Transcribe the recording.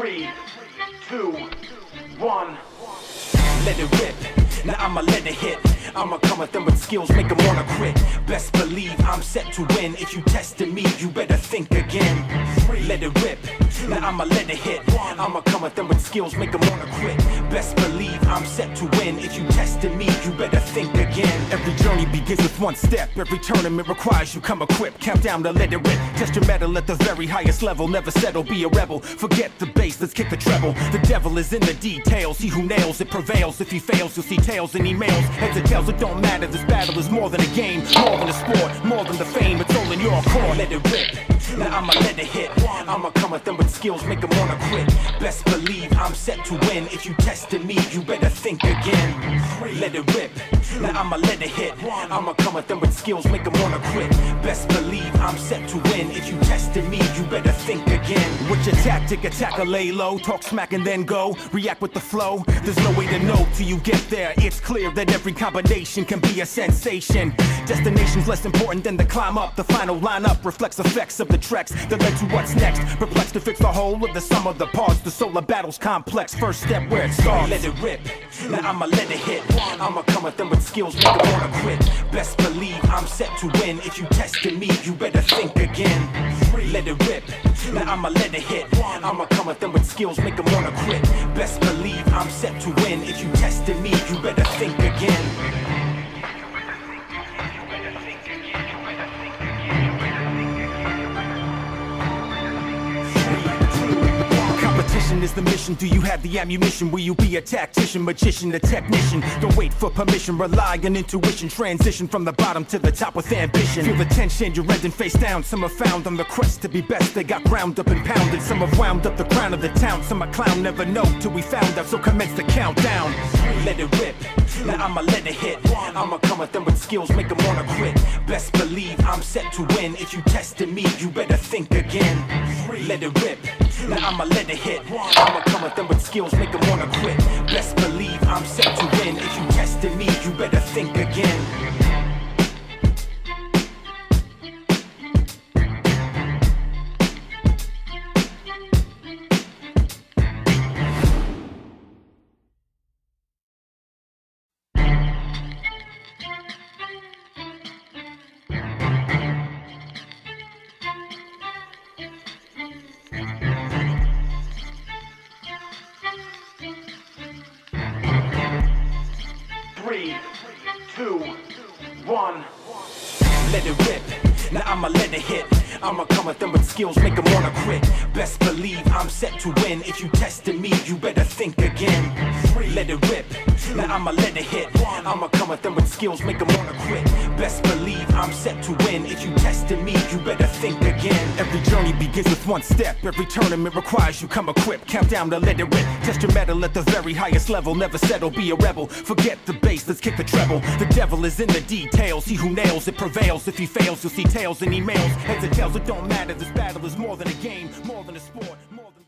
3, 2, 1. Let it rip, now I'ma let it hit. I'ma come at them with skills, make them wanna quit. Best believe I'm set to win. If you tested me, you better think again. Let it rip, now I'ma let it hit. I'ma come at them with skills, make them wanna quit. Best believe I'm set to win. If you tested me, you better think again. Every journey begins with one step. Every tournament requires you come equipped. Count down to let it rip. Test your metal at the very highest level. Never settle, be a rebel. Forget the bass, let's kick the treble. The devil is in the details. He who nails it prevails. If he fails, you'll see tails and emails. Heads or tails, it don't matter. This battle is more than a game, more than a sport, more than the fame. It's all in your core. Let it rip. Now I'ma let it hit. I'ma come at them with skills, make them wanna quit. Best believe I'm set to win. If you tested me, you better think again. Let it rip. Now I'ma let it hit. I'ma come at them with skills, make them wanna quit. Best believe I'm set to win. If you tested me, you better think again. What's your tactic? Attack or lay low, talk smack and then go. React with the flow. There's no way to know till you get there. It's clear that every combination can be a sensation. Destination's less important than the climb up. The final lineup reflects effects of the treks that led to what's next. Perplexed to fix the whole of the sum of the parts. The solar battle's complex. First step where it starts. Let it rip. Now I'ma let it hit. I'ma come at them with skills, make them wanna quit. Best believe I'm set to win. If you tested me, you better think again. Let it rip. Now I'ma let it hit. I'ma come at them with skills, make them wanna quit. Best believe I'm set to win. If you tested me, you better think again. Competition is the mission. Do you have the ammunition? Will you be a tactician, magician, a technician? Don't wait for permission, rely on intuition. Transition from the bottom to the top with ambition. Feel the tension, you're ending face down. Some are found on the quest to be best. They got ground up and pounded. Some have wound up the crown of the town. Some a clown never know till we found out. So commence the countdown. Let it rip. Now I'ma let it hit. I'ma come at them with skills, make them wanna quit. Best believe I'm set to win. If you tested me, you better think again. Let it rip. Now I'ma let it hit. I'ma come at them with skills, make them wanna quit. Best believe I'm set to win. If you tested me, you better think again. 3, 2, 1. Let it rip. Now I'ma let it hit. I'ma come at them with skills, make them wanna quit. Best believe I'm set to win. If you tested me, you better think again. Let it rip. Now I'ma let it hit. I'ma come at them with skills, make them wanna quit. Best believe I'm set to win. If you tested me, you better think again. Every journey begins with one step. Every tournament requires you come equipped. Count down to let it rip. Test your metal at the very highest level. Never settle, be a rebel. Forget the bass, let's kick the treble. The devil is in the details. He who nails it prevails. If he fails, you'll see tails and emails. Heads or tails, it don't matter. This battle is more than a game, more than a sport, more than